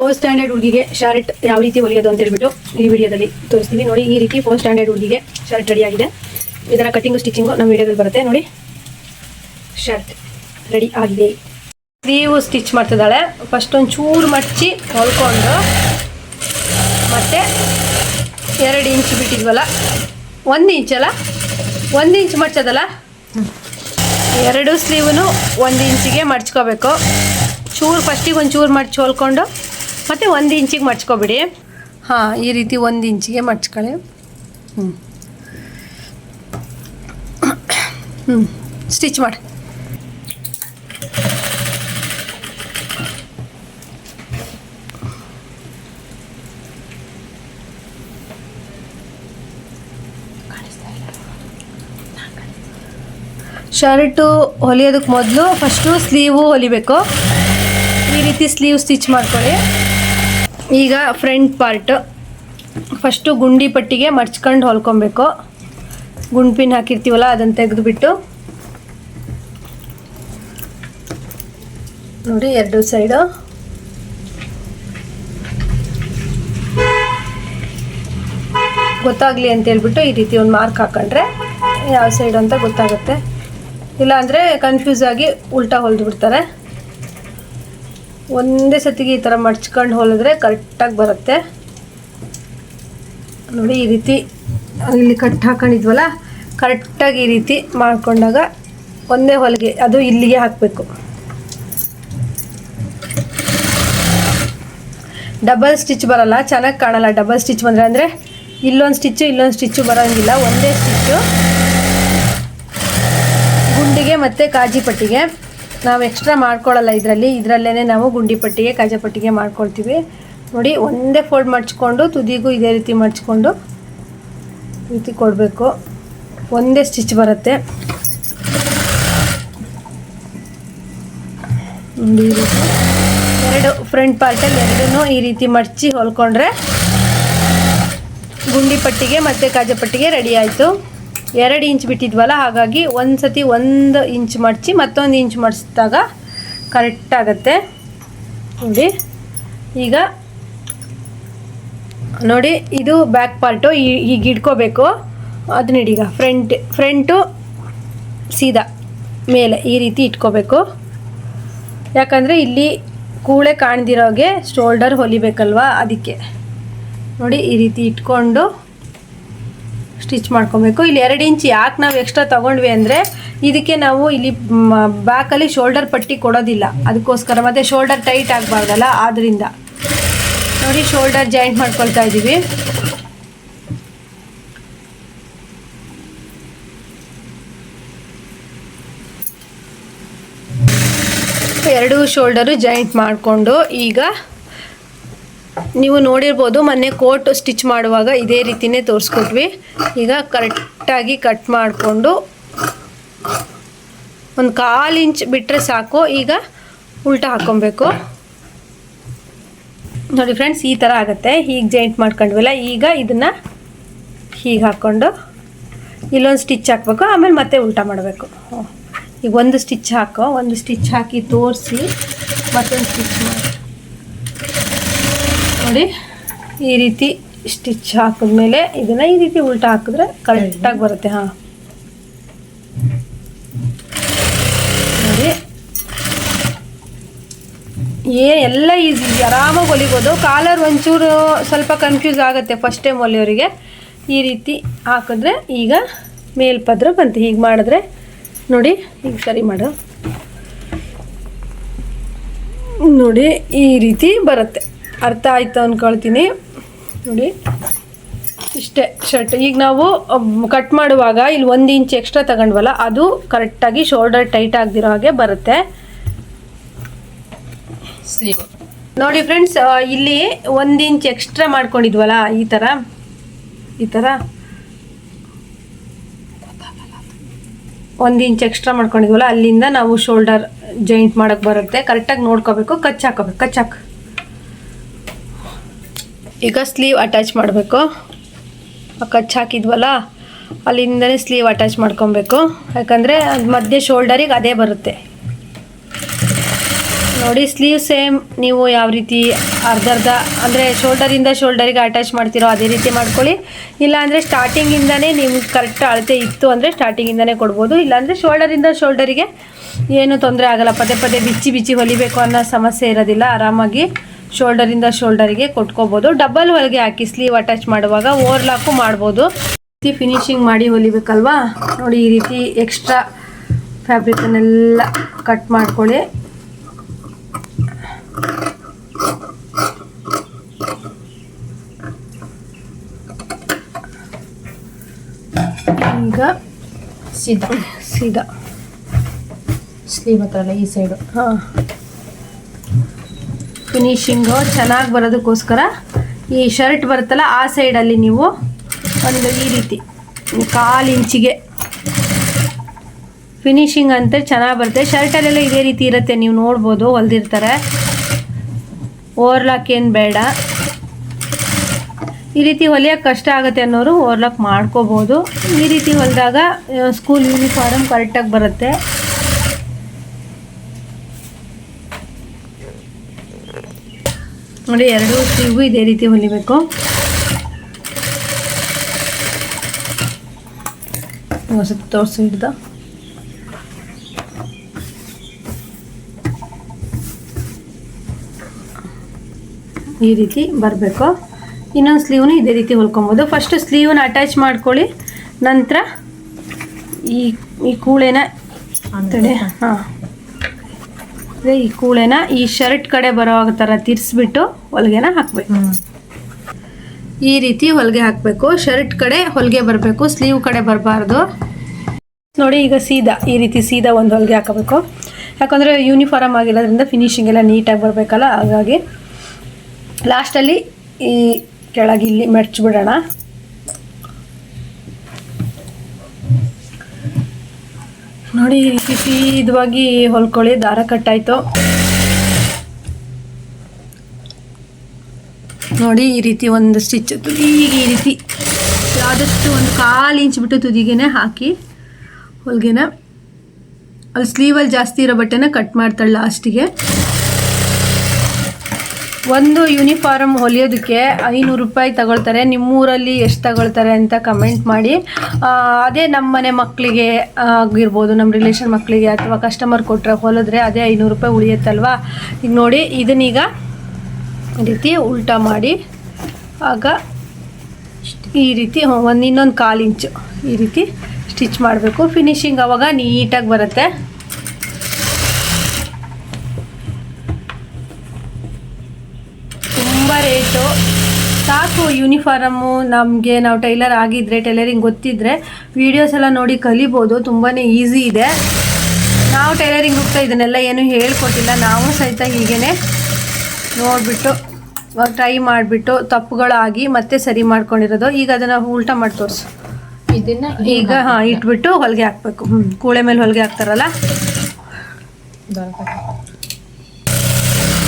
4th standard ಹುಡುಗಿಗೆ shirt ಯಾವ ರೀತಿ ಹೊಲಿಯೋದು ಅಂತ ಹೇಳ್ಬಿಟ್ಟು ಈ ವಿಡಿಯೋದಲ್ಲಿ ತೋರಿಸ್ತೀವಿ ನೋಡಿ. ಈ ರೀತಿ 4th ಸ್ಟ್ಯಾಂಡರ್ಡ್ ಹುಡುಗಿಗೆ ಶರ್ಟ್ ರೆಡಿ ಆಗಿದೆ. ಇದರ ಕಟಿಂಗ್ ಸ್ಟಿಚಿಂಗು ನಮ್ಮ ವಿಡಿಯೋದಲ್ಲಿ ಬರುತ್ತೆ ನೋಡಿ. ಶರ್ಟ್ ರೆಡಿ ಆಗಿದೆ. ಸ್ಲೀವ್ ಸ್ಟಿಚ್ ಮಾಡ್ತಿದ್ದಾಳೆ. ಫಸ್ಟ್ ಒಂದು ಚೂರು ಮಡಚಿ ಹೊಲ್ಕೊಂಡು ಮತ್ತೆ 2 ಇಂಚ್ ಬಿಟ್ಟಿದ್ವಲ್ಲ, 1 ಇಂಚಲ್ಲ, 1 ಇಂಚ್ ಮಡ್ಚೋದಲ್ಲ, 2 ಸ್ಲೀವ್ನು 1 ಇಂಚಿಗೆ ಮಡ್ಚ್ಕೋಬೇಕು. ಚೂರು ಫಸ್ಟಿಗೆ ಒಂದು ಚೂರು ಮಡ್ಚಿ ಹೊಲ್ಕೊಂಡು ಮತ್ತು 1 ಇಂಚಿಗೆ ಮಡ್ಚ್ಕೊಬಿಡಿ. ಹಾಂ, ಈ ರೀತಿ 1 ಇಂಚಿಗೆ ಮಡ್ಚ್ಕೊಳ್ಳಿ. ಸ್ಟಿಚ್ ಮಾಡಿ. ಶರ್ಟು ಹೊಲಿಯೋದಕ್ಕೆ ಮೊದಲು ಫಸ್ಟು ಸ್ಲೀವು ಹೊಲಿಬೇಕು. ಈ ರೀತಿ ಸ್ಲೀವ್ ಸ್ಟಿಚ್ ಮಾಡ್ಕೊಳ್ಳಿ. ಈಗ ಫ್ರಂಟ್ ಪಾರ್ಟ್ ಫಸ್ಟು ಗುಂಡಿ ಪಟ್ಟಿಗೆ ಮಡ್ಚ್ಕೊಂಡು ಹೊಲ್ಕೊಬೇಕು. ಗುಂಡ್ಪಿನ್ ಹಾಕಿರ್ತೀವಲ್ಲ ಅದನ್ನು ತೆಗೆದುಬಿಟ್ಟು ನೋಡಿ 2 ಸೈಡು ಗೊತ್ತಾಗಲಿ ಅಂತ ಹೇಳ್ಬಿಟ್ಟು ಈ ರೀತಿ ಒಂದು ಮಾರ್ಕ್ ಹಾಕೊಂಡ್ರೆ ಯಾವ ಸೈಡು ಅಂತ ಗೊತ್ತಾಗುತ್ತೆ. ಇಲ್ಲಾಂದರೆ ಕನ್ಫ್ಯೂಸ್ ಆಗಿ ಉಲ್ಟಾ ಹೊಲಿದು ಬಿಡ್ತಾರೆ. ಒಂದೇ ಸತಿಗೆ ಈ ಥರ ಮಡ್ಚ್ಕೊಂಡು ಹೊಲಿದ್ರೆ ಕರೆಕ್ಟಾಗಿ ಬರುತ್ತೆ ನೋಡಿ. ಈ ರೀತಿ ಇಲ್ಲಿ ಕಟ್ ಹಾಕೊಂಡಿದ್ವಲ್ಲ, ಕರೆಕ್ಟಾಗಿ ಈ ರೀತಿ ಮಾಡ್ಕೊಂಡಾಗ ಒಂದೇ ಹೊಲಿಗೆ ಅದು ಇಲ್ಲಿಗೆ ಹಾಕಬೇಕು. ಡಬಲ್ ಸ್ಟಿಚ್ ಬರಲ್ಲ, ಚೆನ್ನಾಗಿ ಕಾಣಲ್ಲ. ಡಬಲ್ ಸ್ಟಿಚ್ ಬಂದರೆ ಅಂದರೆ ಇಲ್ಲೊಂದು ಸ್ಟಿಚ್ಚು ಬರೋಂಗಿಲ್ಲ. ಒಂದೇ ಸ್ಟಿಚ್ಚು ಗುಂಡಿಗೆ ಮತ್ತು ಕಾಜಿ ಪಟ್ಟಿಗೆ ನಾವು ಎಕ್ಸ್ಟ್ರಾ ಮಾಡ್ಕೊಳ್ಳಲ್ಲ. ಇದರಲ್ಲೇ ನಾವು ಗುಂಡಿ ಪಟ್ಟಿಗೆ ಕಾಜಿ ಪಟ್ಟಿಗೆ ಮಾಡ್ಕೊಳ್ತೀವಿ ನೋಡಿ. ಒಂದೇ ಫೋಲ್ಡ್ ಮಡ್ಚ್ಕೊಂಡು ತುದಿಗೂ ಇದೇ ರೀತಿ ಮಡ್ಚ್ಕೊಂಡು ಈ ರೀತಿ ಕೊಡಬೇಕು. ಒಂದೇ ಸ್ಟಿಚ್ ಬರುತ್ತೆ ನೋಡಿ. 2 ಫ್ರಂಟ್ ಪಾರ್ಟಲ್ಲಿ 2 ಈ ರೀತಿ ಮಡ್ಚಿ ಹೊಲ್ಕೊಂಡ್ರೆ ಗುಂಡಿ ಪಟ್ಟಿಗೆ ಮತ್ತು ಕಾಜಾ ಪಟ್ಟಿಗೆ ರೆಡಿ ಆಯಿತು. 2 ಇಂಚ್ ಬಿಟ್ಟಿದ್ವಲ್ಲ, ಹಾಗಾಗಿ ಒಂದು ಸತಿ 1 ಇಂಚ್ ಮಡ್ಚಿ ಮತ್ತೊಂದು ಇಂಚ್ ಮಡಿಸಿದಾಗ ಕರೆಕ್ಟ್ ಆಗುತ್ತೆ ನೋಡಿ. ಈಗ ನೋಡಿ, ಇದು ಬ್ಯಾಕ್ ಪಾರ್ಟು ಹೀಗೆ ಇಟ್ಕೋಬೇಕು. ಅದನ್ನ ಹಿಡೀಗ ಫ್ರಂಟು ಸೀದಾ ಮೇಲೆ ಈ ರೀತಿ ಇಟ್ಕೋಬೇಕು. ಯಾಕಂದರೆ ಇಲ್ಲಿ ಕೂಳೆ ಕಾಣ್ದಿರೋಗೆ ಶೋಲ್ಡರ್ ಹೊಲಿಬೇಕಲ್ವಾ, ಅದಕ್ಕೆ ನೋಡಿ ಈ ರೀತಿ ಇಟ್ಕೊಂಡು ಸ್ಟಿಚ್ ಮಾಡ್ಕೊಬೇಕು. ಇಲ್ಲಿ 2 ಇಂಚ್ ಯಾಕೆ ನಾವು ಎಕ್ಸ್ಟ್ರಾ ತೊಗೊಂಡ್ವಿ ಅಂದರೆ ಇದಕ್ಕೆ ನಾವು ಇಲ್ಲಿ ಬ್ಯಾಕಲ್ಲಿ ಶೋಲ್ಡರ್ ಪಟ್ಟಿ ಕೊಡೋದಿಲ್ಲ, ಅದಕ್ಕೋಸ್ಕರ. ಮತ್ತು ಶೋಲ್ಡರ್ ಟೈಟ್ ಆಗಬಾರ್ದಲ್ಲ, ಆದ್ದರಿಂದ ನೋಡಿ ಶೋಲ್ಡರ್ ಜಾಯಿಂಟ್ ಮಾಡ್ಕೊಳ್ತಾ ಇದ್ದೀವಿ. ಎರಡು ಶೋಲ್ಡರು ಜಾಯಿಂಟ್ ಮಾಡಿಕೊಂಡು ಈಗ ನೀವು ನೋಡಿರ್ಬೋದು, ಮೊನ್ನೆ ಕೋಟ್ ಸ್ಟಿಚ್ ಮಾಡುವಾಗ ಇದೇ ರೀತಿಯೇ ತೋರಿಸ್ಕೊಟ್ವಿ. ಈಗ ಕರೆಕ್ಟಾಗಿ ಕಟ್ ಮಾಡಿಕೊಂಡು 1/4 ಇಂಚ್ ಬಿಟ್ಟರೆ ಸಾಕು. ಈಗ ಉಲ್ಟಾ ಹಾಕ್ಕೊಬೇಕು ನೋಡಿ ಫ್ರೆಂಡ್ಸ್, ಈ ಥರ ಆಗುತ್ತೆ. ಹೀಗೆ ಜಾಯಿಂಟ್ ಮಾಡ್ಕೊಂಡ್ವಲ್ಲ, ಈಗ ಇದನ್ನು ಹೀಗೆ ಹಾಕ್ಕೊಂಡು ಇಲ್ಲೊಂದು ಸ್ಟಿಚ್ ಹಾಕಬೇಕು, ಆಮೇಲೆ ಮತ್ತೆ ಉಲ್ಟಾ ಮಾಡಬೇಕು. ಈಗ ಒಂದು ಸ್ಟಿಚ್ ಹಾಕಿ ತೋರಿಸಿ ಮತ್ತೊಂದು ಸ್ಟಿಚ್ ಮಾಡಿ ನೋಡಿ. ಈ ರೀತಿ ಸ್ಟಿಚ್ ಹಾಕಿದ್ಮೇಲೆ ಇದನ್ನು ಈ ರೀತಿ ಉಲ್ಟಾ ಹಾಕಿದ್ರೆ ಕರೆಕ್ಟಾಗಿ ಬರುತ್ತೆ. ಹಾಂ ನೋಡಿ, ಎಲ್ಲ ಈಸಿ, ಆರಾಮಾಗಿ ಹೊಲಿಬೋದು. ಕಾಲರ್ ಒಂಚೂರು ಸ್ವಲ್ಪ ಕನ್ಫ್ಯೂಸ್ ಆಗುತ್ತೆ ಫಸ್ಟ್ ಟೈಮ್ ಹೊಲಿಯೋರಿಗೆ. ಈ ರೀತಿ ಹಾಕಿದ್ರೆ ಈಗ ಮೇಲ್ಪದ್ರ ಬಂತು. ಹೀಗೆ ಮಾಡಿದ್ರೆ ನೋಡಿ, ಈಗ ಸರಿ ಮಾಡು ನೋಡಿ, ಈ ರೀತಿ ಬರುತ್ತೆ. ಅರ್ಥ ಆಯ್ತು ಅಂದ್ಕೊಳ್ತೀನಿ ನೋಡಿ. ಇಷ್ಟೇ ಶರ್ಟ್. ಈಗ ನಾವು ಕಟ್ ಮಾಡುವಾಗ ಇಲ್ಲಿ 1 ಇಂಚ್ ಎಕ್ಸ್ಟ್ರಾ ತಗೊಂಡ್ವಲ್ಲ, ಅದು ಕರೆಕ್ಟಾಗಿ ಶೋಲ್ಡರ್ ಟೈಟ್ ಆಗದಿರೋ ಹಾಗೆ ಬರುತ್ತೆ. ಸ್ಲೀವ್ ನೋಡಿ ಫ್ರೆಂಡ್ಸ್, ಇಲ್ಲಿ 1 ಇಂಚ್ ಎಕ್ಸ್ಟ್ರಾ ಮಾಡ್ಕೊಂಡಿದ್ವಲ್ಲ, ಈ ಥರ 1 ಇಂಚ್ ಎಕ್ಸ್ಟ್ರಾ ಮಾಡ್ಕೊಂಡಿದ್ವಲ್ಲ, ಅಲ್ಲಿಂದ ನಾವು ಶೋಲ್ಡರ್ ಜಾಯಿಂಟ್ ಮಾಡೋಕ್ಕೆ ಬರುತ್ತೆ. ಕರೆಕ್ಟಾಗಿ ನೋಡ್ಕೋಬೇಕು. ಕಚ್ ಹಾಕು. ಈಗ ಸ್ಲೀವ್ ಅಟ್ಯಾಚ್ ಮಾಡಬೇಕು. ಕಚ್ ಹಾಕಿದ್ವಲ್ಲ, ಅಲ್ಲಿಂದನೇ ಸ್ಲೀವ್ ಅಟ್ಯಾಚ್ ಮಾಡ್ಕೊಬೇಕು. ಯಾಕಂದರೆ ಮಧ್ಯೆ ಶೋಲ್ಡರಿಗೆ ಅದೇ ಬರುತ್ತೆ ನೋಡಿ ಸ್ಲೀವ್ ಸೇಮ್ ನೀವು ಯಾವ ರೀತಿ ಅರ್ಧ ಅಂದರೆ ಶೋಲ್ಡರಿಂದ ಶೋಲ್ಡರಿಗೆ ಅಟ್ಯಾಚ್ ಮಾಡ್ತೀರೋ ಅದೇ ರೀತಿ ಮಾಡ್ಕೊಳ್ಳಿ. ಇಲ್ಲಾಂದರೆ ಸ್ಟಾರ್ಟಿಂಗಿಂದನೇ ನಿಮ್ಗೆ ಕರೆಕ್ಟ್ ಅಳತೆ ಇತ್ತು ಅಂದರೆ ಸ್ಟಾರ್ಟಿಂಗಿಂದನೇ ಕೊಡ್ಬೋದು. ಇಲ್ಲಾಂದರೆ ಶೋಲ್ಡರಿಂದ ಶೋಲ್ಡರಿಗೆ ಏನು ತೊಂದರೆ ಆಗಲ್ಲ. ಪದೇ ಪದೇ ಬಿಚ್ಚಿ ಹೊಲಿಬೇಕು ಅನ್ನೋ ಸಮಸ್ಯೆ ಇರೋದಿಲ್ಲ. ಆರಾಮಾಗಿ ಶೋಲ್ಡರಿಂದ ಶೋಲ್ಡರಿಗೆ ಕೊಟ್ಕೋಬೋದು. ಡಬಲ್ ಹೊಲಿಗೆ ಹಾಕಿ ಸ್ಲೀವ್ ಅಟ್ಯಾಚ್ ಮಾಡುವಾಗ ಓವರ್ಲಾಕು ಮಾಡ್ಬೋದು. ಈ ರೀತಿ ಫಿನಿಶಿಂಗ್ ಮಾಡಿ ಹೊಲಿಬೇಕಲ್ವಾ. ನೋಡಿ ಈ ರೀತಿ ಎಕ್ಸ್ಟ್ರಾ ಫ್ಯಾಬ್ರಿಕನ್ನೆಲ್ಲ ಕಟ್ ಮಾಡ್ಕೊಳ್ಳಿ. ಈಗ ಸೀದಾ ಸ್ಲೀವ್ ಹತ್ರ ಅಲ್ಲ, ಈ ಸೈಡು. ಹಾಂ, ಫಿನಿಶಿಂಗು ಚೆನ್ನಾಗಿ ಬರೋದಕ್ಕೋಸ್ಕರ ಈ ಶರ್ಟ್ ಬರುತ್ತಲ್ಲ ಆ ಸೈಡಲ್ಲಿ ನೀವು ಒಂದು ಈ ರೀತಿ 1/4 ಇಂಚಿಗೆ ಫಿನಿಶಿಂಗ್ ಅಂತ ಚೆನ್ನಾಗಿ ಬರುತ್ತೆ. ಶರ್ಟಲ್ಲೆಲ್ಲ ಇದೇ ರೀತಿ ಇರುತ್ತೆ, ನೀವು ನೋಡ್ಬೋದು ಹೊಲ್ದಿರ್ತಾರೆ. ಓವರ್ಲಾಕ್ ಏನು ಬೇಡ. ಈ ರೀತಿ ಹೊಲಿಯೋಕ್ಕೆ ಕಷ್ಟ ಆಗುತ್ತೆ ಅನ್ನೋರು ಓವರ್ಲಾಕ್ ಮಾಡ್ಕೋಬೋದು. ಈ ರೀತಿ ಹೊಲಿದಾಗ ಸ್ಕೂಲ್ ಯೂನಿಫಾರ್ಮ್ ಕರೆಕ್ಟಾಗಿ ಬರುತ್ತೆ. ನೋಡಿ ಎರಡೂ ಸ್ಲೀವ್ಗೂ ಇದೇ ರೀತಿ ಹೊಲಿಬೇಕು. ತೋರಿಸಿ ಹಿಡ್ದ ಈ ರೀತಿ ಬರಬೇಕು. ಇನ್ನೊಂದು ಸ್ಲೀವ್ನು ಇದೇ ರೀತಿ ಹೊಲ್ಕೊಬೋದು. ಫಸ್ಟ್ ಸ್ಲೀವ್ನ ಅಟ್ಯಾಚ್ ಮಾಡ್ಕೊಳ್ಳಿ. ನಂತರ ಈ ಕೂಳೆನ ತಡೆ, ಹಾಂ, ಈ ಕೂಳೆನ ಈ ಶರ್ಟ್ ಕಡೆ ಬರೋ ಥರ ತಿರ್ಸ್ಬಿಟ್ಟು ಹೊಲಿಗೆನ ಹಾಕಬೇಕು. ಈ ರೀತಿ ಹೊಲಿಗೆ ಹಾಕಬೇಕು. ಶರ್ಟ್ ಕಡೆ ಹೊಲಿಗೆ ಬರಬೇಕು, ಸ್ಲೀವ್ ಕಡೆ ಬರಬಾರ್ದು. ನೋಡಿ ಈಗ ಈ ರೀತಿ ಸೀದಾ ಒಂದು ಹೊಲಿಗೆ ಹಾಕಬೇಕು. ಯಾಕಂದರೆ ಯೂನಿಫಾರ್ಮ್ ಆಗಿರೋದ್ರಿಂದ ಫಿನಿಶಿಂಗ್ ಎಲ್ಲ ನೀಟಾಗಿ ಬರಬೇಕಲ್ಲ. ಹಾಗಾಗಿ ಲಾಸ್ಟಲ್ಲಿ ಈ ಕೆಳಗೆ ಇಲ್ಲಿ ಮಡ್ಚಿಬಿಡೋಣ. ನೋಡಿ ಈ ರೀತಿ ಸೀದವಾಗಿ ಹೊಲ್ಕೊಳ್ಳಿ. ದಾರ ಕಟ್ಟಾಯಿತು ನೋಡಿ. ಈ ರೀತಿ ಒಂದು ಸ್ಟಿಚ್ ತುದಿಗೆ ಈ ರೀತಿ ಆದಷ್ಟು 1/4 ಇಂಚ್ ಬಿಟ್ಟು ತುದಿಗೆ ಹಾಕಿ ಹೊಲಿಗೆನ ಅಲ್ಲಿ ಸ್ಲೀವಲ್ಲಿ ಜಾಸ್ತಿ ಇರೋ ಬಟ್ಟೆನ ಕಟ್ ಮಾಡ್ತಾಳೆ ಲಾಸ್ಟಿಗೆ. ಒಂದು ಯೂನಿಫಾರ್ಮ್ ಹೊಲಿಯೋದಕ್ಕೆ 500 ರೂಪಾಯಿ ತಗೊಳ್ತಾರೆ. ನಿಮ್ಮೂರಲ್ಲಿ ಎಷ್ಟು ತಗೊಳ್ತಾರೆ ಅಂತ ಕಮೆಂಟ್ ಮಾಡಿ. ಅದೇ ನಮ್ಮ ಮನೆ ಮಕ್ಕಳಿಗೆ ಆಗಿರ್ಬೋದು, ನಮ್ಮ ರಿಲೇಷನ್ ಮಕ್ಕಳಿಗೆ ಅಥವಾ ಕಸ್ಟಮರ್ ಕೊಟ್ಟರೆ ಹೊಲಿದ್ರೆ ಅದೇ 500 ರೂಪಾಯಿ ಉಳಿಯುತ್ತಲ್ವ. ಈಗ ನೋಡಿ ಇದನ್ನೀಗ ಈ ರೀತಿ ಉಲ್ಟಾ ಮಾಡಿ ಆಗ ಈ ರೀತಿ ಇನ್ನೊಂದು 1/4 ಇಂಚು ಈ ರೀತಿ ಸ್ಟಿಚ್ ಮಾಡಬೇಕು. ಫಿನಿಶಿಂಗ್ ಆವಾಗ ನೀಟಾಗಿ ಬರುತ್ತೆ. ತುಂಬ ರೇಟು ಸಾಕು ಯೂನಿಫಾರ್ಮು. ನಾವು ಟೈಲರ್ ಆಗಿದ್ದರೆ, ಟೈಲರಿಂಗ್ ಗೊತ್ತಿದ್ದರೆ ವೀಡಿಯೋಸ್ ಎಲ್ಲ ನೋಡಿ ಕಲಿಬೋದು. ತುಂಬಾ ಈಸಿ ಇದೆ. ನಾವು ಟೈಲರಿಂಗ್ ಹೋಗ್ತಾ ಇದನ್ನೆಲ್ಲ ಏನು ಹೇಳ್ಕೊಟ್ಟಿಲ್ಲ. ನಾವು ಸಹಿತ ಹೀಗೇ ನೋಡಿಬಿಟ್ಟು ಟ್ರೈ ಮಾಡಿಬಿಟ್ಟು ತಪ್ಪುಗಳಾಗಿ ಮತ್ತೆ ಸರಿ ಮಾಡ್ಕೊಂಡಿರೋದು. ಈಗ ಅದನ್ನು ಉಲ್ಟಾ ಮಾಡಿ ತೋರಿಸು. ಇದನ್ನು ಈಗ ಇಟ್ಬಿಟ್ಟು ಹೊಲಿಗೆ ಹಾಕಬೇಕು. ಕೂಳೆ ಮೇಲೆ ಹೊಲಿಗೆ ಹಾಕ್ತಾರಲ್ಲ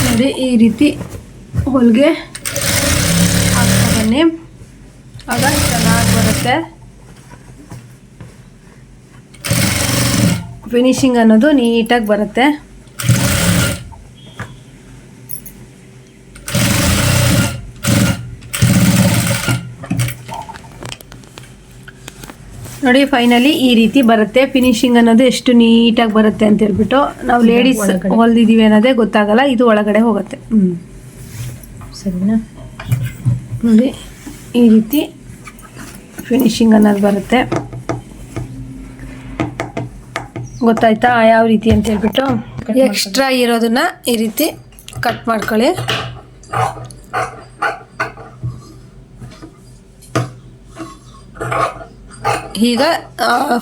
ನೋಡಿ ಈ ರೀತಿ ಹೊಲಿಗೆ ಹಾಕ್ತಾ ಬನ್ನಿ. ಆಗ ಚೆನ್ನಾಗಿ ಬರುತ್ತೆ. ಫಿನಿಶಿಂಗ್ ಅನ್ನೋದು ನೀಟಾಗಿ ಬರುತ್ತೆ. ನೋಡಿ ಫೈನಲಿ ಈ ರೀತಿ ಬರುತ್ತೆ. ಫಿನಿಶಿಂಗ್ ಅನ್ನೋದು ಎಷ್ಟು ನೀಟಾಗಿ ಬರುತ್ತೆ ಅಂತ ಹೇಳ್ಬಿಟ್ಟು ನಾವು ಲೇಡೀಸ್ ಹೊಲ್ದಿದ್ದೀವಿ ಅನ್ನೋದೇ ಗೊತ್ತಾಗಲ್ಲ. ಇದು ಒಳಗಡೆ ಹೋಗುತ್ತೆ. ಸರಿನಾ? ನೋಡಿ ಈ ರೀತಿ ಫಿನಿಶಿಂಗ್ ಅನ್ನೋದು ಬರುತ್ತೆ. ಗೊತ್ತಾಯ್ತಾ ಯಾವ ರೀತಿ ಅಂತ ಹೇಳ್ಬಿಟ್ಟು? ಎಕ್ಸ್ಟ್ರಾ ಇರೋದನ್ನ ಈ ರೀತಿ ಕಟ್ ಮಾಡ್ಕೊಳ್ಳಿ. ಈಗ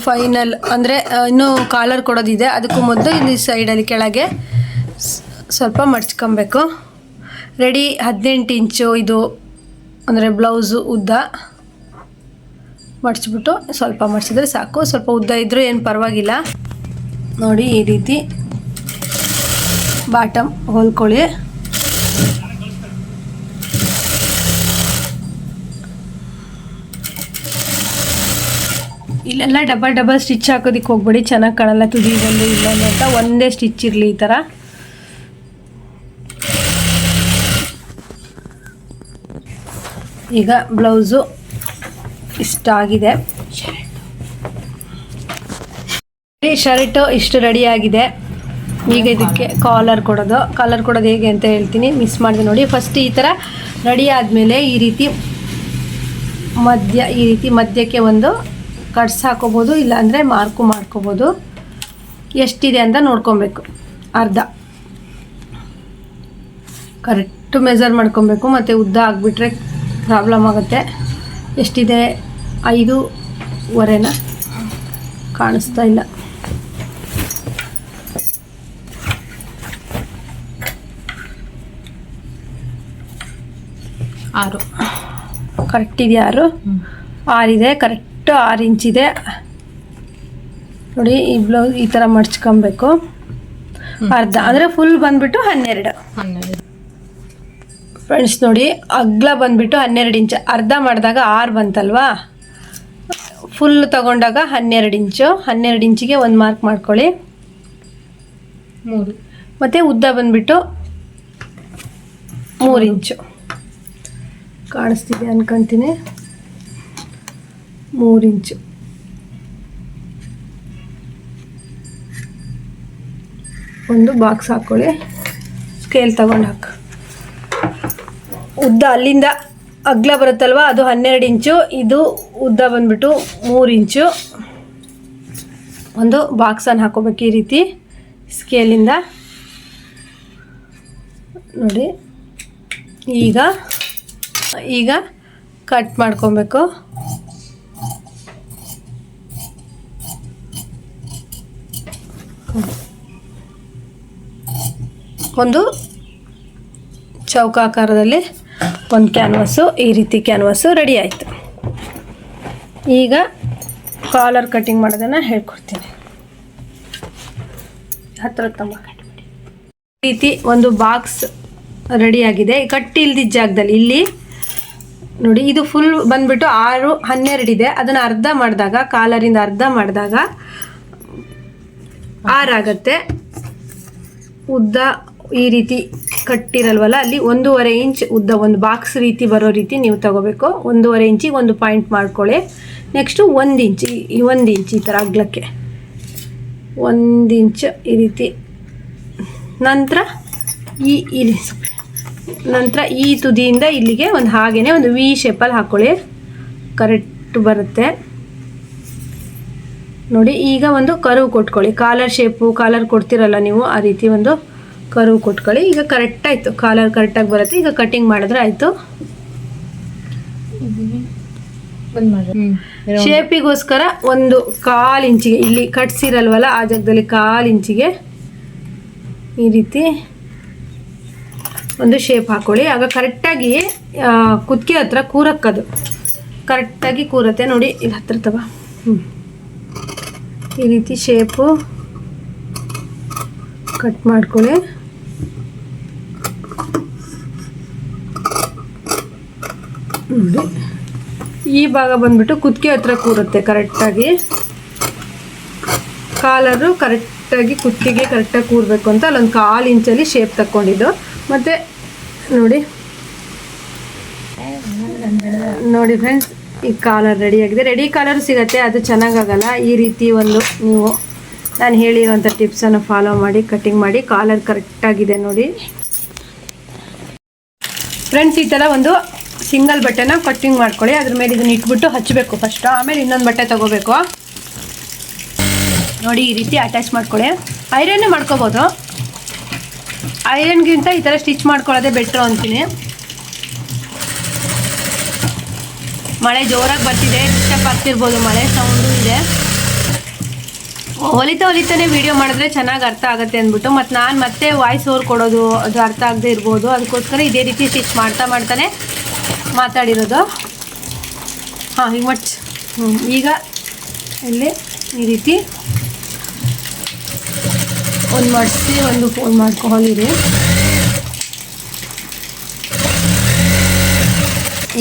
ಫೈನಲ್ ಅಂದರೆ ಇನ್ನೂ ಕಾಲರ್ ಕೊಡೋದಿದೆ. ಅದಕ್ಕೂ ಮೊದಲು ಇಲ್ಲಿ ಸೈಡಲ್ಲಿ ಕೆಳಗೆ ಸ್ವಲ್ಪ ಮಡ್ಚ್ಕೊಬೇಕು. ರೆಡಿ 18 ಇಂಚು ಇದು ಅಂದರೆ ಬ್ಲೌಸು ಉದ್ದ ಮಡ್ಚಿಬಿಟ್ಟು ಸ್ವಲ್ಪ ಮಡ್ಚಿದ್ರೆ ಸಾಕು. ಸ್ವಲ್ಪ ಉದ್ದ ಇದ್ದರೂ ಏನು ಪರವಾಗಿಲ್ಲ. ನೋಡಿ ಈ ರೀತಿ ಬಾಟಮ್ ಹೊಲ್ಕೊಳ್ಳಿ. ಇಲ್ಲೆಲ್ಲ ಡಬಲ್ ಸ್ಟಿಚ್ ಹಾಕೋದಕ್ಕೆ ಹೋಗ್ಬೇಡಿ, ಚೆನ್ನಾಗಿ ಕಾಣಲ್ಲ. ತುದಿ ಒಂದು ಇಲ್ಲೊಂದು ಅಂತ ಒಂದೇ ಸ್ಟಿಚ್ ಇರಲಿ ಈ ಥರ. ಈಗ ಬ್ಲೌಸು ಇಷ್ಟ ಆಗಿದೆ. ಈ ಶರ್ಟು ಇಷ್ಟು ರೆಡಿ ಆಗಿದೆ. ಈಗ ಇದಕ್ಕೆ ಕಾಲರ್ ಕೊಡೋದು ಹೇಗೆ ಅಂತ ಹೇಳ್ತೀನಿ, ಮಿಸ್ ಮಾಡಿದೆ ನೋಡಿ. ಫಸ್ಟ್ ಈ ಥರ ರೆಡಿ ಆದಮೇಲೆ ಈ ರೀತಿ ಮಧ್ಯಕ್ಕೆ ಒಂದು ಕಟ್ಸ್ ಹಾಕೋಬೋದು, ಇಲ್ಲಾಂದರೆ ಮಾರ್ಕು ಮಾಡ್ಕೋಬೋದು. ಎಷ್ಟಿದೆ ಅಂತ ನೋಡ್ಕೊಬೇಕು. ಅರ್ಧ ಕರೆಕ್ಟು ಮೆಜರ್ ಮಾಡ್ಕೊಬೇಕು, ಮತ್ತು ಉದ್ದ ಆಗಿಬಿಟ್ರೆ ಪ್ರಾಬ್ಲಮ್ ಆಗುತ್ತೆ. ಎಷ್ಟಿದೆ? 5.25 ಕಾಣಿಸ್ತಾ ಇಲ್ಲ. 6 ಕರೆಕ್ಟ್ ಇದೆಯಾ? 6 ಇದೆ, ಕರೆಕ್ಟು 6 ಇಂಚಿದೆ ನೋಡಿ. ಈ ಬ್ಲೌಸ್ ಈ ಥರ ಮಡ್ಚ್ಕೊಬೇಕು. ಅರ್ಧ ಅಂದರೆ ಫುಲ್ ಬಂದ್ಬಿಟ್ಟು 12 ಫ್ರೆಂಡ್ಸ್ ನೋಡಿ. ಅಗ್ಲ ಬಂದ್ಬಿಟ್ಟು 12 ಇಂಚು. ಅರ್ಧ ಮಾಡಿದಾಗ 6 ಬಂತಲ್ವಾ, ಫುಲ್ ತಗೊಂಡಾಗ 12 ಇಂಚು. 12 ಇಂಚಿಗೆ ಒಂದು ಮಾರ್ಕ್ ಮಾಡ್ಕೊಳ್ಳಿ. 3 ಮತ್ತು ಉದ್ದ ಬಂದ್ಬಿಟ್ಟು 3 ಇಂಚು. ಕಾಣಿಸ್ತಿದೆ ಅನ್ಕೊಂತೀನಿ. 3 ಇಂಚು. ಒಂದು ಬಾಕ್ಸ್ ಹಾಕ್ಕೊಳ್ಳಿ. ಸ್ಕೇಲ್ ತಗೊಂಡು ಹಾಕು. ಉದ್ದ ಅಲ್ಲಿಂದ ಅಗ್ಲ ಬರುತ್ತಲ್ವ, ಅದು 12 ಇಂಚು. ಇದು ಉದ್ದ ಬಂದ್ಬಿಟ್ಟು 3 ಇಂಚು. ಒಂದು ಬಾಕ್ಸನ್ನು ಹಾಕೋಬೇಕು ಈ ರೀತಿ ಸ್ಕೇಲಿಂದ ನೋಡಿ. ಈಗ ಕಟ್ ಮಾಡ್ಕೊಬೇಕು. ಒಂದು ಚೌಕಾಕಾರದಲ್ಲಿ ಒಂದು ಕ್ಯಾನ್ವಾಸು, ಈ ರೀತಿ ಕ್ಯಾನ್ವಾಸು ರೆಡಿ ಆಯಿತು. ಈಗ ಕಾಲರ್ ಕಟ್ಟಿಂಗ್ ಮಾಡೋದನ್ನು ಹೇಳ್ಕೊಡ್ತೀನಿ. ಹತ್ರ ಈ ರೀತಿ ಒಂದು ಬಾಕ್ಸ್ ರೆಡಿಯಾಗಿದೆ. ಕಟ್ಟಿ ಇಲ್ದಿದ್ದ ಜಾಗದಲ್ಲಿ ಇಲ್ಲಿ ನೋಡಿ, ಇದು ಫುಲ್ ಬಂದ್ಬಿಟ್ಟು 6, 12 ಇದೆ. ಅದನ್ನು ಅರ್ಧ ಮಾಡಿದಾಗ, ಕಾಲರಿಂದ ಅರ್ಧ ಮಾಡಿದಾಗ 6 ಆಗುತ್ತೆ. ಉದ್ದ ಈ ರೀತಿ ಕಟ್ಟಿರಲ್ವಲ್ಲ, ಅಲ್ಲಿ 1.5 ಇಂಚ್ ಉದ್ದ ಒಂದು ಬಾಕ್ಸ್ ರೀತಿ ಬರೋ ರೀತಿ ನೀವು ತಗೋಬೇಕು. 1.5 ಇಂಚಿಗೆ ಒಂದು ಪಾಯಿಂಟ್ ಮಾಡ್ಕೊಳ್ಳಿ. ನೆಕ್ಸ್ಟು 1 ಇಂಚ್, 1 ಇಂಚ್ ಈ ಥರ ಅಗ್ಲಕ್ಕೆ 1 ಇಂಚ್ ಈ ರೀತಿ. ನಂತರ ಈ ತುದಿಯಿಂದ ಇಲ್ಲಿಗೆ ಒಂದು ಹಾಗೇನೆ ಒಂದು ವಿ ಶೇಪಲ್ಲಿ ಹಾಕ್ಕೊಳ್ಳಿ. ಕರೆಕ್ಟ್ ಬರುತ್ತೆ ನೋಡಿ. ಈಗ ಒಂದು ಕರ್ವ್ ಕೊಟ್ಕೊಳ್ಳಿ. ಕಾಲರ್ ಶೇಪು, ಕಾಲರ್ ಕೊಡ್ತಿರಲ್ಲ ನೀವು, ಆ ರೀತಿ ಒಂದು ಕರ್ವ್ ಕೊಟ್ಕೊಳ್ಳಿ. ಈಗ ಕರೆಕ್ಟ್ ಆಯಿತು, ಕಾಲರ್ ಕರೆಕ್ಟಾಗಿ ಬರುತ್ತೆ. ಈಗ ಕಟಿಂಗ್ ಮಾಡಿದ್ರೆ ಆಯಿತು. ಶೇಪಿಗೋಸ್ಕರ ಒಂದು 1/4 ಇಂಚಿಗೆ ಇಲ್ಲಿ ಕಟ್ಸಿರಲ್ವಲ್ಲ, ಆ ಜಾಗದಲ್ಲಿ 1/4 ಇಂಚಿಗೆ ಈ ರೀತಿ ಒಂದು ಶೇಪ್ ಹಾಕ್ಕೊಳ್ಳಿ. ಆಗ ಕರೆಕ್ಟಾಗಿ ಕುತ್ತಿಗೆ ಹತ್ರ ಕೂರಕ್ಕದು ಕರೆಕ್ಟಾಗಿ ಕೂರುತ್ತೆ ನೋಡಿ. ಇಲ್ಲಿ ಹತ್ರ ತಗೋ. ಈ ರೀತಿ ಶೇಪು ಕಟ್ ಮಾಡ್ಕೊಳ್ಳಿ. ನೋಡಿ, ಈ ಭಾಗ ಬಂದ್ಬಿಟ್ಟು ಕುತ್ತಿಗೆ ಹತ್ರ ಕೂರುತ್ತೆ ಕರೆಕ್ಟಾಗಿ. ಕಾಲರು ಕರೆಕ್ಟಾಗಿ ಕುತ್ತಿಗೆ ಕರೆಕ್ಟಾಗಿ ಕೂರಬೇಕು ಅಂತ ಅಲ್ಲೊಂದು 1/4 ಇಂಚಲ್ಲಿ ಶೇಪ್ ತಕ್ಕೊಂಡಿದ್ದು. ಮತ್ತು ನೋಡಿ ಫ್ರೆಂಡ್ಸ್, ಈ ಕಾಲರ್ ರೆಡಿಯಾಗಿದೆ. ರೆಡಿ ಕಾಲರ್ ಸಿಗುತ್ತೆ, ಅದು ಚೆನ್ನಾಗಾಗಲ್ಲ. ಈ ರೀತಿ ಒಂದು ನೀವು ನಾನು ಹೇಳಿರೋಂಥ ಟಿಪ್ಸನ್ನು ಫಾಲೋ ಮಾಡಿ ಕಟಿಂಗ್ ಮಾಡಿ. ಕಾಲರ್ ಕರೆಕ್ಟಾಗಿದೆ ನೋಡಿ ಫ್ರೆಂಡ್ಸ್. ಈ ಥರ ಒಂದು ಸಿಂಗಲ್ ಬಟ್ಟೆನ ಕಟ್ಟಿಂಗ್ ಮಾಡ್ಕೊಳ್ಳಿ. ಅದ್ರ ಮೇಲೆ ಇದನ್ನ ಇಟ್ಬಿಟ್ಟು ಹಚ್ಚಬೇಕು ಫಸ್ಟು, ಆಮೇಲೆ ಇನ್ನೊಂದು ಬಟ್ಟೆ ತೊಗೋಬೇಕು ನೋಡಿ. ಈ ರೀತಿ ಅಟ್ಯಾಚ್ ಮಾಡ್ಕೊಳ್ಳಿ. ಐರನ್ನೇ ಮಾಡ್ಕೋಬೋದು. ಐರನ್ಗಿಂತ ಈ ಥರ ಸ್ಟಿಚ್ ಮಾಡ್ಕೊಳ್ಳೋದೇ ಬೆಟ್ರು ಅಂತೀನಿ. ಮಳೆ ಜೋರಾಗಿ ಬರ್ತಿದೆ, ಡಿಸ್ಟರ್ಬ್ ಆಗ್ತಿರ್ಬೋದು, ಮಳೆ ಸೌಂಡು ಇದೆ. ಹೊಲಿತಾನೆ ವಿಡಿಯೋ ಮಾಡಿದ್ರೆ ಚೆನ್ನಾಗಿ ಅರ್ಥ ಆಗುತ್ತೆ ಅಂದ್ಬಿಟ್ಟು ಮತ್ತೆ ವಾಯ್ಸ್ ಓವರ್ ಕೊಡೋದು ಅದು ಅರ್ಥ ಆಗದೆ ಇರ್ಬೋದು. ಅದಕ್ಕೋಸ್ಕರ ಇದೇ ರೀತಿ ಸ್ಟಿಚ್ ಮಾಡ್ತಾನೆ ಮಾತಾಡಿರೋದು. ಈಗ ಇಲ್ಲಿ ಈ ರೀತಿ ಒಂದು ಮಾಡಿಸಿ ಒಂದು ಫೋಲ್ಡ್ ಹೊಲಿರಿ.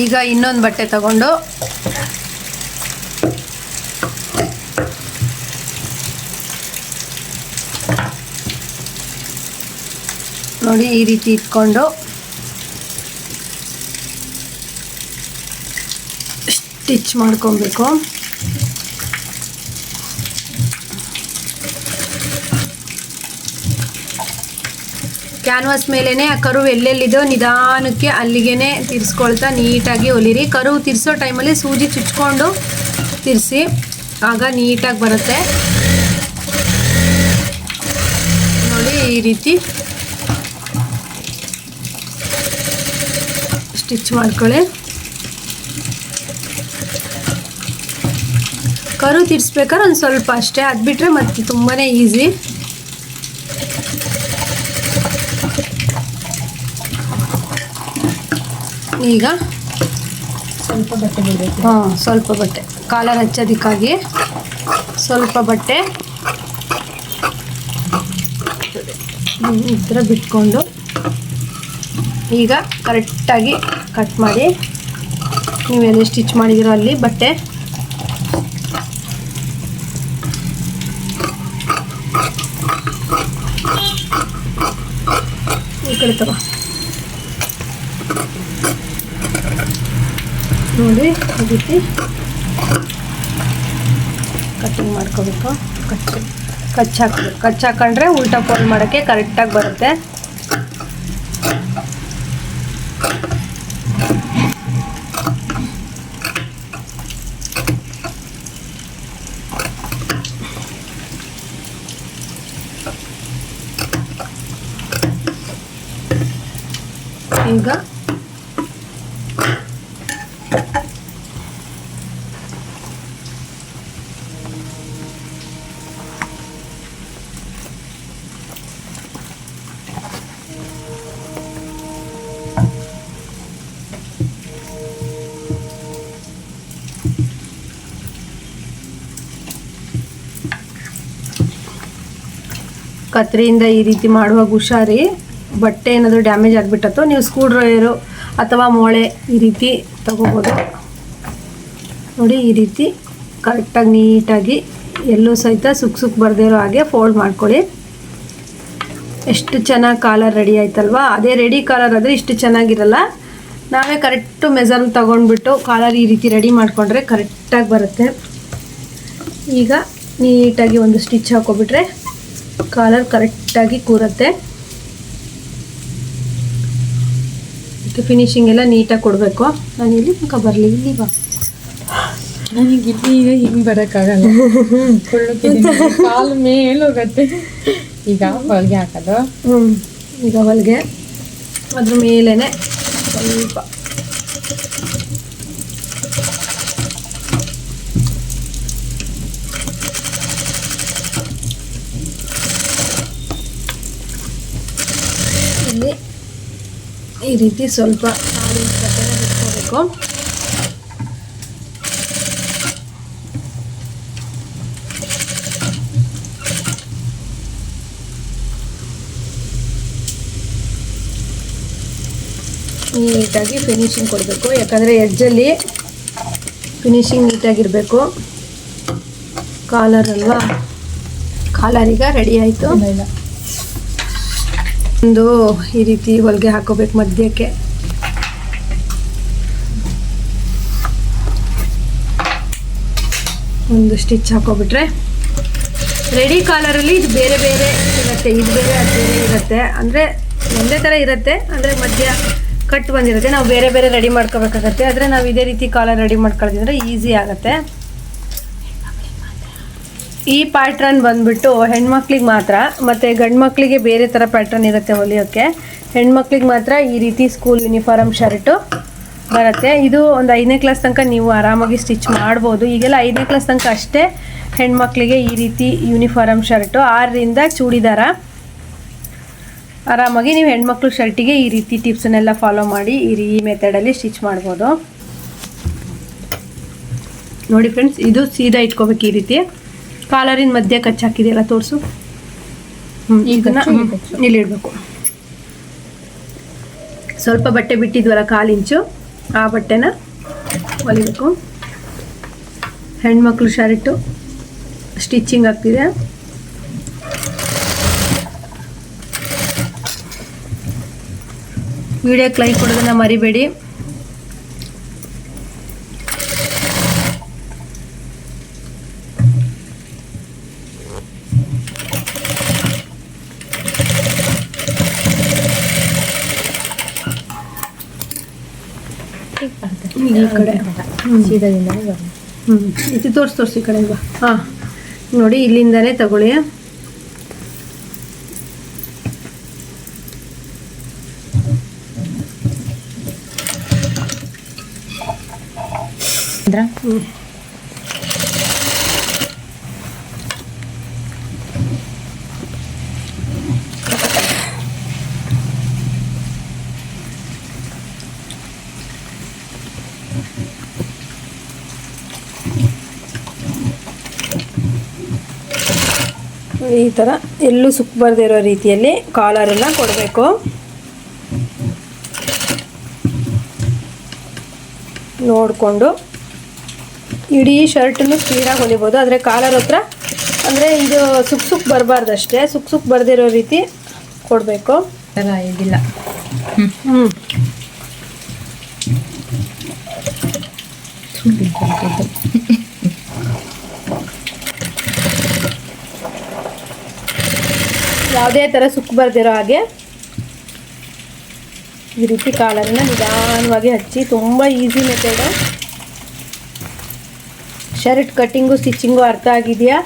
ಈಗ ಇನ್ನೊಂದು ಬಟ್ಟೆ ತಗೊಂಡು ನೋಡಿ ಈ ರೀತಿ ಇಟ್ಕೊಂಡು ಸ್ಟಿಚ್ ಮಾಡ್ಕೊಬೇಕು. ಕ್ಯಾನ್ವಾಸ್ ಮೇಲೇ ಆ ಕರು ಎಲ್ಲೆಲ್ಲಿದೋ ನಿಧಾನಕ್ಕೆ ಅಲ್ಲಿಗೆ ತಿರ್ಸ್ಕೊಳ್ತಾ ನೀಟಾಗಿ ಹೊಲಿರಿ. ಕರು ತಿರ್ಸೋ ಟೈಮಲ್ಲಿ ಸೂಜಿ ಚುಚ್ಕೊಂಡು ತಿರ್ಸಿ, ಆಗ ನೀಟಾಗಿ ಬರುತ್ತೆ ನೋಡಿ. ಈ ರೀತಿ ಸ್ಟಿಚ್ ಮಾಡ್ಕೊಳ್ಳಿ. ಕರು ತಿರ್ಸ್ಬೇಕಾದ್ರೆ ಒಂದು ಸ್ವಲ್ಪ ಅಷ್ಟೇ, ಅದು ಬಿಟ್ಟರೆ ಮತ್ತೆ ತುಂಬಾ ಈಸಿ. ಈಗ ಸ್ವಲ್ಪ ಬಟ್ಟೆ ಬಿಡಬೇಕು. ಸ್ವಲ್ಪ ಬಟ್ಟೆ ಕಾಲರ್ ಹಚ್ಚೋದಕ್ಕಾಗಿ ಸ್ವಲ್ಪ ಬಟ್ಟೆ ಈ ಥರ ಬಿಟ್ಕೊಂಡು ಈಗ ಕರೆಕ್ಟಾಗಿ ಕಟ್ ಮಾಡಿ, ನೀವೆಲ್ಲಿ ಸ್ಟಿಚ್ ಮಾಡಿದಿರೋ ಅಲ್ಲಿ ಬಟ್ಟೆ ಈ ಕಡೆ ತಗೋ ನೋಡಿ. ಈ ರೀತಿ ಕಟ್ಟಿಂಗ್ ಮಾಡ್ಕೋಬೇಕು. ಕಚ್ಚಿ ಹಾಕೊಂಡ್ರೆ ಉಲ್ಟಾ ಫೋಲ್ಡ್ ಮಾಡೋಕ್ಕೆ ಕರೆಕ್ಟಾಗಿ ಬರುತ್ತೆ. ಈಗ ಕತ್ರಿಯಿಂದ ಈ ರೀತಿ ಮಾಡುವಾಗ ಹುಷಾರಿ, ಬಟ್ಟೆ ಏನಾದರೂ ಡ್ಯಾಮೇಜ್ ಆಗಿಬಿಟ್ಟತ್ತೋ ನೀವು ಸ್ಕ್ರೂ ಡ್ರೈವರು ಅಥವಾ ಮೊಳೆ ಈ ರೀತಿ ತಗೋಬೋದು ನೋಡಿ. ಈ ರೀತಿ ಕರೆಕ್ಟಾಗಿ ನೀಟಾಗಿ ಎಲ್ಲೂ ಸಹಿತ ಸುಕ್ ಬರದೇ ಇರೋ ಹಾಗೆ ಫೋಲ್ಡ್ ಮಾಡ್ಕೊಳ್ಳಿ. ಎಷ್ಟು ಚೆನ್ನಾಗಿ ಕಾಲರ್ ರೆಡಿ ಆಯ್ತಲ್ವಾ. ಅದೇ ರೆಡಿ ಕಾಲರ್ ಆದರೆ ಇಷ್ಟು ಚೆನ್ನಾಗಿರಲ್ಲ. ನಾವೇ ಕರೆಕ್ಟು ಮೆಜರ್ ತೊಗೊಂಡ್ಬಿಟ್ಟು ಕಾಲರ್ ಈ ರೀತಿ ರೆಡಿ ಮಾಡಿಕೊಂಡ್ರೆ ಕರೆಕ್ಟಾಗಿ ಬರುತ್ತೆ. ಈಗ ನೀಟಾಗಿ ಒಂದು ಸ್ಟಿಚ್ ಹಾಕೊಬಿಟ್ರೆ ಕಾಲರ್ ಕರೆಕ್ಟಾಗಿ ಕೂರುತ್ತೆ. ಫಿನಿಶಿಂಗ್ ಎಲ್ಲ ನೀಟಾಗಿ ಕೊಡಬೇಕು. ನಾನು ಇಲ್ಲಿ ಮುಖ ಬರಲಿ, ಇಲ್ಲಿ ಬಾ. ನನಗೆ ಇಲ್ಲಿ ಈಗ ಹಿಂಗೆ ಬರೋಕ್ಕಾಗಲ್ಲ, ಕಾಲು ಮೇಲೆ ಹೋಗುತ್ತೆ. ಈಗ ಹೊಲಿಗೆ ಹಾಕೋದು. ಈಗ ಹೊಲಿಗೆ ಅದ್ರ ಮೇಲೇ ಸ್ವಲ್ಪ ಇಲ್ಲಿ ಈ ರೀತಿ ಸ್ವಲ್ಪ ಬಿಟ್ಕೋಬೇಕು. ನೀಟಾಗಿ ಫಿನಿಶಿಂಗ್ ಕೊಡಬೇಕು, ಯಾಕಂದರೆ ಎಡ್ಜಲ್ಲಿ ಫಿನಿಶಿಂಗ್ ನೀಟಾಗಿರಬೇಕು. ಕಾಲರ್ ಅಲ್ವಾ, ಕಾಲರ್ ಈಗ ರೆಡಿ ಆಯಿತು. ಒಂದು ಈ ರೀತಿ ಹೊಲಿಗೆ ಹಾಕೋಬೇಕು ಮಧ್ಯಕ್ಕೆ. ಒಂದು ಸ್ಟಿಚ್ ಹಾಕೋಬಿಟ್ರೆ ರೆಡಿ ಕಾಲರಲ್ಲಿ ಇದು ಬೇರೆ ಬೇರೆ ಇರುತ್ತೆ, ಇದು ಬೇರೆ ಅದು ಬೇರೆ ಇರುತ್ತೆ. ಅಂದರೆ ಒಂದೇ ಥರ ಇರುತ್ತೆ, ಅಂದರೆ ಮಧ್ಯ ಕಟ್ ಬಂದಿರುತ್ತೆ. ನಾವು ಬೇರೆ ಬೇರೆ ರೆಡಿ ಮಾಡ್ಕೋಬೇಕಾಗತ್ತೆ. ಆದರೆ ನಾವು ಇದೇ ರೀತಿ ಕಾಲರ್ ರೆಡಿ ಮಾಡ್ಕೊಳ್ತಿದ್ರೆ ಈಸಿ ಆಗುತ್ತೆ. ಈ ಪ್ಯಾಟ್ರನ್ ಬಂದುಬಿಟ್ಟು ಹೆಣ್ಮಕ್ಳಿಗೆ ಮಾತ್ರ, ಮತ್ತು ಗಂಡು ಮಕ್ಕಳಿಗೆ ಬೇರೆ ಥರ ಪ್ಯಾಟ್ರನ್ ಇರುತ್ತೆ ಹೊಲಿಯೋಕ್ಕೆ. ಹೆಣ್ಮಕ್ಳಿಗೆ ಮಾತ್ರ ಈ ರೀತಿ ಸ್ಕೂಲ್ ಯೂನಿಫಾರ್ಮ್ ಶರ್ಟು ಬರುತ್ತೆ. ಇದು ಒಂದು 5ನೇ ಕ್ಲಾಸ್ ತನಕ ನೀವು ಆರಾಮಾಗಿ ಸ್ಟಿಚ್ ಮಾಡ್ಬೋದು. ಈಗೆಲ್ಲ 5ನೇ ಕ್ಲಾಸ್ ತನಕ ಅಷ್ಟೇ ಹೆಣ್ಮಕ್ಳಿಗೆ ಈ ರೀತಿ ಯೂನಿಫಾರ್ಮ್ ಶರ್ಟು. 6ರಿಂದ ಚೂಡಿದಾರ. ಆರಾಮಾಗಿ ನೀವು ಹೆಣ್ಮಕ್ಳು ಶರ್ಟಿಗೆ ಈ ರೀತಿ ಟಿಪ್ಸನ್ನೆಲ್ಲ ಫಾಲೋ ಮಾಡಿ ಈ ಮೆಥಡಲ್ಲಿ ಸ್ಟಿಚ್ ಮಾಡ್ಬೋದು ನೋಡಿ ಫ್ರೆಂಡ್ಸ್. ಇದು ಸೀದಾ ಇಟ್ಕೋಬೇಕು ಈ ರೀತಿ. ಕಾಲರಿನ ಮಧ್ಯೆ ಕಚ್ಚ ಹಾಕಿದೆಯಲ್ಲ ತೋರಿಸು. ಇದನ್ನು ಇಲ್ಲಿ ಇಡಬೇಕು. ಸ್ವಲ್ಪ ಬಟ್ಟೆ ಬಿಟ್ಟಿದ್ವಲ್ಲ 1/4 ಇಂಚು, ಆ ಬಟ್ಟೆನ ಹೊಲಿಬೇಕು. ಹೆಣ್ಮಕ್ಳು ಶರ್ಟು ಸ್ಟಿಚಿಂಗ್ ಆಗ್ತಿದೆ. ವಿಡಿಯೋಕ್ಕೆ ಲೈಕ್ ಕೊಡೋದನ್ನು ಮರಿಬೇಡಿ. ಈ ಕಡೆ ಸೀದಾದಿಂದಲೇ ಬರೋಣ. ಇದು ತೋರಿಸಿ ಈ ಕಡೆ ಬಾ. ಹಾಂ ನೋಡಿ, ಇಲ್ಲಿಂದನೇ ತಗೊಳ್ಳಿ. ಈ ಥರ ಎಲ್ಲೂ ಸುಕ್ಕು ಬರದೇ ಇರೋ ರೀತಿಯಲ್ಲಿ ಕಾಲರನ್ನು ಕೊಡಬೇಕು. ನೋಡಿಕೊಂಡು ಇಡೀ ಶರ್ಟನ್ನು ಸ್ಪೀಡಾಗಿ ಹೊಲಿಬೋದು. ಆದರೆ ಕಾಲರ್ ಹತ್ರ ಅಂದರೆ ಇದು ಸುಕ್ಕು ಬರಬಾರ್ದಷ್ಟೇ, ಸುಕ್ಕು ಬರದಿರೋ ರೀತಿ ಕೊಡಬೇಕು. ಇದಿಲ್ಲ. ಯಾವುದೇ ಥರ ಸುಕ್ಕು ಬರ್ದಿರೋ ಹಾಗೆ ಈ ರೀತಿ ಕಾಲರನ್ನ ನಿಧಾನವಾಗಿ ಹಚ್ಚಿ. ತುಂಬ easy method. Shirt cutting stitching ಅರ್ಥ ಆಗಿದೆಯಾ?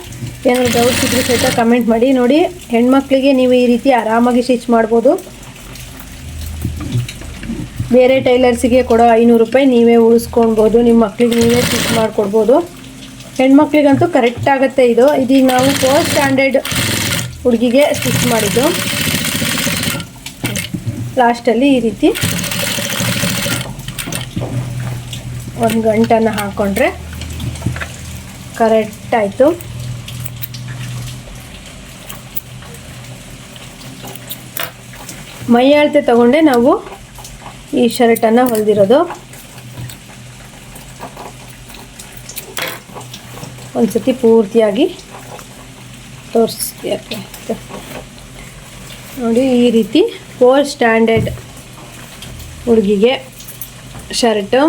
ಏನಾದ್ರು ಡೌಟ್ಸ್ ಇದ್ರೂ ಸಹಿತ ಕಮೆಂಟ್ ಮಾಡಿ. ನೋಡಿ, ಹೆಣ್ಮಕ್ಳಿಗೆ ನೀವು ಈ ರೀತಿ ಆರಾಮಾಗಿ ಸ್ಟಿಚ್ ಮಾಡ್ಬೋದು. ಬೇರೆ ಟೈಲರ್ಸಿಗೆ ಕೊಡೋ 500 ರೂಪಾಯಿ ನೀವೇ ಉಳಿಸ್ಕೊಳ್ಬೋದು. ನಿಮ್ಮ ಮಕ್ಳಿಗೆ ನೀವೇ ಸ್ಟಿಚ್ ಮಾಡಿಕೊಡ್ಬೋದು. ಹೆಣ್ಮಕ್ಳಿಗಂತೂ ಕರೆಕ್ಟ್ ಆಗುತ್ತೆ ಇದು. ಇದೀಗ ನಾವು 4th ಸ್ಟ್ಯಾಂಡರ್ಡ್ ಹುಡುಗಿಗೆ ಸ್ಟಿಚ್ ಮಾಡಿದ್ದು. ಲಾಸ್ಟಲ್ಲಿ ಈ ರೀತಿ ಒಂದು ಗಂಟನ್ನು ಹಾಕ್ಕೊಂಡ್ರೆ ಕರೆಕ್ಟ್ ಆಯಿತು. ಮೈ ಅಳತೆ ತಗೊಂಡೆ ನಾವು ಈ ಶರ್ಟನ್ನು ಹೊಲಿದಿರೋದು. ಒಂದ್ಸತಿ ಪೂರ್ತಿಯಾಗಿ ತೋರಿಸ್ತೀಯ ನೋಡಿ. ಈ ರೀತಿ 4th ಸ್ಟ್ಯಾಂಡರ್ಡ್ ಹುಡುಗಿಗೆ ಶರ್ಟು.